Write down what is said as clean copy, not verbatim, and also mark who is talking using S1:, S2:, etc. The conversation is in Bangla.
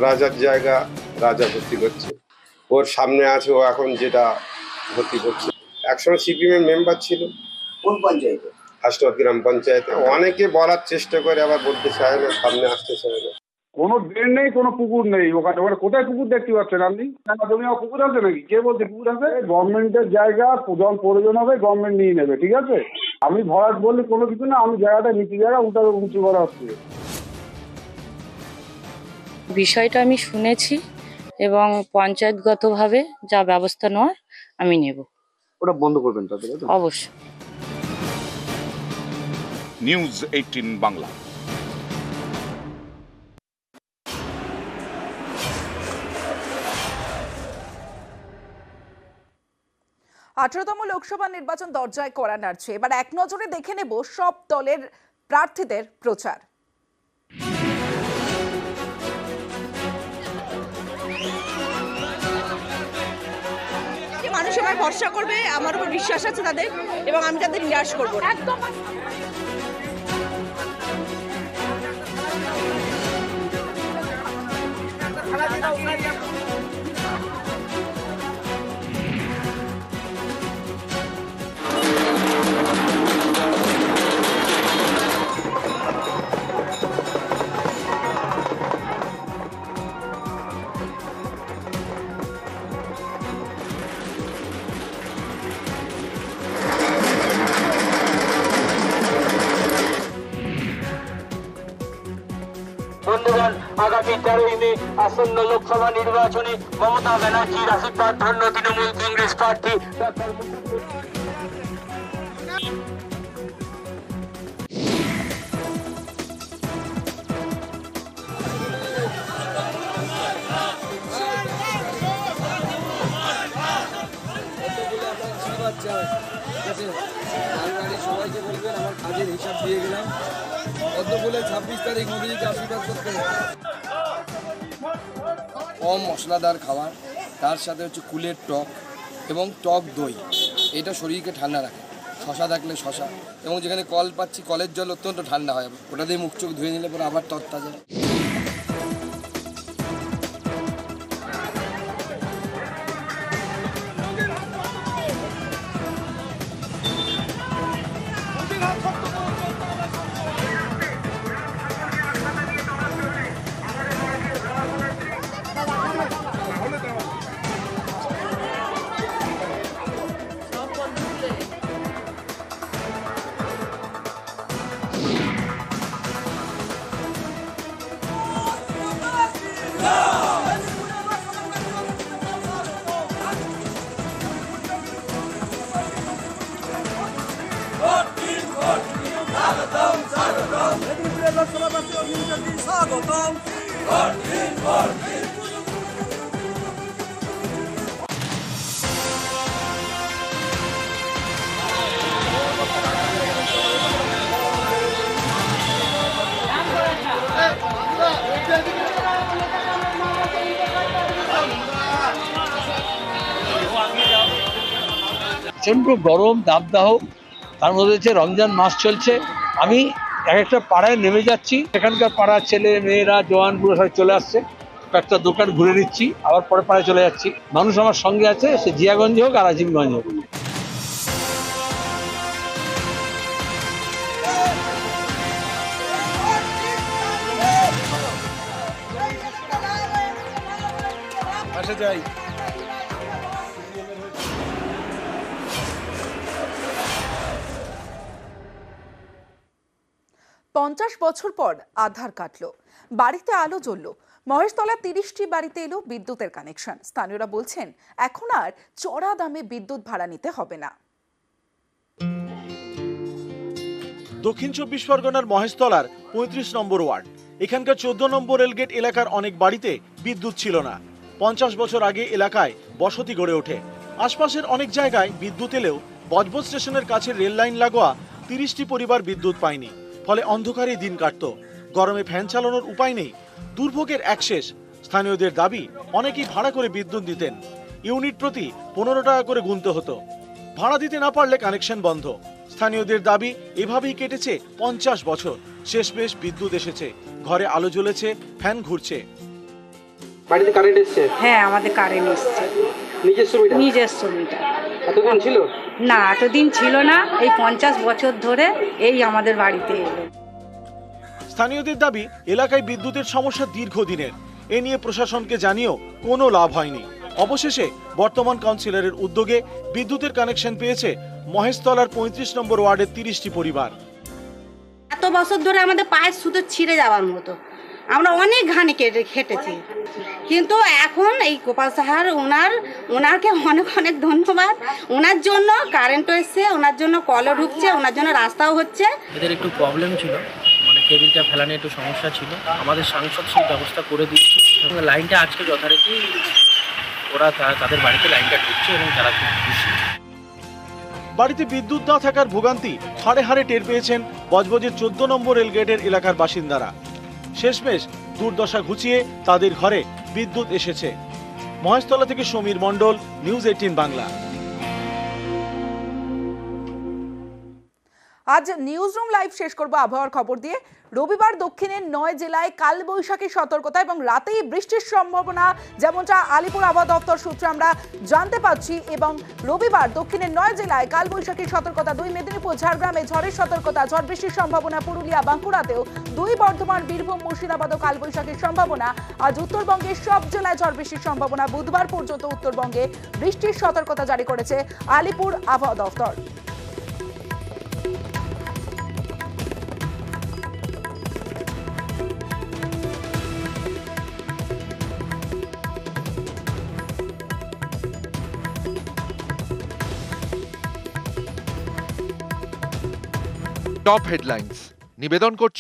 S1: রাজার জায়গা, রাজা ভর্তি করছে। ওর সামনে আছে, ও এখন যেটা ভর্তি করছে। একসময় সিপিএম এর মেম্বার ছিল।
S2: কোন পঞ্চায়েতে?
S1: হাসনাবাদ গ্রাম পঞ্চায়েতে। অনেকে বলার চেষ্টা করে, আবার বলতে চায় না, সামনে আসতে চায় না।
S3: কোনো ড্রেন নেই, কোনো পুকুর নেই ওখানে। ওখানে কোথায় পুকুর দেখতে পাচ্ছেন আপনি? জমি পুকুর আছে নাকি? কে বলছে পুকুর আছে? গভর্নমেন্টের জায়গা, জল প্রয়োজন হবে গভর্নমেন্ট নিয়ে নেবে, ঠিক আছে? আমি ভরাট বললে কোনো কিছু না, আমি জায়গাটা নিচু জায়গা উঁচু করা হচ্ছে।
S4: বিষয়টা আমি শুনেছি এবং পঞ্চায়েতগতভাবে যা ব্যবস্থা নেওয়ার আমি নেব।
S2: ওটা বন্ধ করবেন তাদের?
S4: অবশ্যই।
S5: নিউজ 18 বাংলা।
S6: তম লোকসভা নির্বাচন দরজায় কড়া নাড়ছে। এবার এক নজরে দেখে নেব সব দলের প্রার্থীদের প্রচার।
S7: মানুষ আমায় ভরসা করবে, আমার উপর বিশ্বাস আছে তাদের, এবং আমি তাদের নিরাশ করবো না। একদম
S8: বন্ধুগণ, আগামী 13ই মে আসন্ন লোকসভা নির্বাচনে মমতা ব্যানার্জির আশীর্বাদ ধন্য তৃণমূল কংগ্রেস প্রার্থী ডক্টর
S9: সবাইকে বলবেন আমার কাজের হিসাব দিয়ে গেলাম। বলে 26 তারিখ মোদীজিকে আশীর্বাদ করতে হবে। কম মশলাদার খাবার, তার সাথে হচ্ছে কুলের টক এবং টক দই, এটা শরীরকে ঠান্ডা রাখে। শশা থাকলে শশা, এবং যেখানে কল পাচ্ছি কলের জল অত্যন্ত ঠান্ডা হয়, ওটা দিয়ে মুখ চোখ ধুয়ে নিলে পরে আবার তরতাজা।
S10: প্রচন্ড গরম দাবদাহ, তার মধ্যে হচ্ছে রমজান মাস চলছে। আমি এক একটা পাড়ায় নেমে যাচ্ছি, এখানকার পাড়ার ছেলে মেয়েরা জওয়ান বুড়ো সবাই চলে আসছে, একটা দোকান ঘুরে নিচ্ছি, আবার পরে পাড়ায় চলে যাচ্ছি। মানুষ আমার সঙ্গে আছে, সে জিয়াগঞ্জ হোক আর আজিমগঞ্জ হোক।
S3: যাই
S6: 50 বছর পর আধার কাটলো, বাড়িতে আলো জ্বললো। মহেশতলা 30টি বাড়িতে এলো বিদ্যুতের কানেকশন। স্থানীয়রা বলছেন এখন আর চড়া দামে বিদ্যুৎ ভাড়া নিতে হবে না।
S11: দক্ষিণ 24 পরগনার মহেশতলার 35 নম্বর ওয়ার্ড, এখানকার 14 নম্বর রেলগেট এলাকার অনেক বাড়িতে বিদ্যুৎ ছিল না। 50 বছর আগে এলাকায় বসতি গড়ে ওঠে। আশপাশের অনেক জায়গায় বিদ্যুৎ এলেও বজবজ স্টেশনের কাছে রেল লাইন লাগোয়া 30টি পরিবার বিদ্যুৎ পায়নি, ফলে অন্ধকারে দিন কাটত। গরমে ফ্যান চালানোর উপায় নেই, দুর্ভোগের একশেষ। স্থানীয়দের দাবি অনেকেই ভাড়া করে বিদ্যুৎ দিতেন, ইউনিট প্রতি 15 টাকা করে গুনতে হতো। ভাড়া দিতে না পারলে কানেকশন বন্ধ। স্থানীয়দের দাবি এভাবেই কেটেছে 50 বছর। শেষমেশ বিদ্যুৎ এসেছে, ঘরে আলো জ্বলেছে, ফ্যান ঘুরছে।
S2: বাড়িতে কারেন্ট এসছে?
S7: হ্যাঁ, আমাদের কারেন্ট এসছে,
S2: নিজস্ব মিটার?
S7: নিজস্ব মিটার।
S2: এতদিন ছিল
S7: না, এতদিন ছিল না, এই 50 বছর ধরে এই আমাদের বাড়িতে এলো।
S11: স্থানীয়দের দাবি, এলাকায় বিদ্যুতের সমস্যা দীর্ঘদিনের। এ নিয়ে প্রশাসনকে জানিয়েও কোনো লাভ হয়নি। অবশেষে বর্তমান কাউন্সিলরের উদ্যোগে বিদ্যুতের কানেকশন পেয়েছে মহেশতলার 35 নম্বর ওয়ার্ডের 30টি পরিবার।
S7: এত বছর ধরে আমাদের পায়ের সুতো ছিঁড়ে যাওয়ার মতো, আমরা অনেক ঘানি খেটেছি, কিন্তু এখন এই গোপাল সাহার ওনাকে অনেক অনেক ধন্যবাদ। ওনার জন্য কারেন্টও এসছে, ওনার জন্য কলও ঢুকছে, ওনার জন্য রাস্তাও হচ্ছে।
S12: এদের একটু প্রবলেম ছিল, মানে কেবিলটা ফেলানো একটু সমস্যা ছিল, আমাদের সাংসদ সেই ব্যবস্থা করে দিচ্ছে। লাইনটা আজকে যথারীতি ওরা তাদের বাড়িতে লাইনটা ঢুকছে এবং তারা খুব খুশি।
S11: বাড়িতে বিদ্যুৎ না থাকার ভোগান্তি হাড়ে হাড়ে টের পেয়েছেন বজবজের 14 নম্বর রেলগেটের এলাকার বাসিন্দারা। শেষমেশ দুর্দশা ঘুচিয়ে তাদের ঘরে বিদ্যুৎ এসেছে। মহেশতলা থেকে সমীর মণ্ডল, নিউজ 18 বাংলা।
S6: আজ নিউজ রুম লাইভ শেষ করব আবহাওয়ার খবর দিয়ে। রবিবার দক্ষিণের 9 জেলায় কালবৈশাখী সতর্কতা এবং রাতেই বৃষ্টির সম্ভাবনা, যেমনটা আলিপুর আবহাওয়া দপ্তর সূত্রে আমরা জানতে পাচ্ছি। এবং রবিবার দক্ষিণের 9 জেলায় কালবৈশাখী সতর্কতা, 2 মেদিনীপুর ঝাড়গ্রামে ঝড়ের সতর্কতা, ঝড় বৃষ্টির সম্ভাবনা পুরুলিয়া বাঁকুড়াতেও, 2 বর্ধমান বীরভূম মুর্শিদাবাদও কালবৈশাখীর সম্ভাবনা। আজ উত্তরবঙ্গের সব জেলায় ঝড় বৃষ্টির সম্ভাবনা। বুধবার পর্যন্ত উত্তরবঙ্গে বৃষ্টির সতর্কতা জারি করেছে আলিপুর আবহাওয়া দপ্তর।
S13: টপ হেডলাইন্স নিবেদন করছে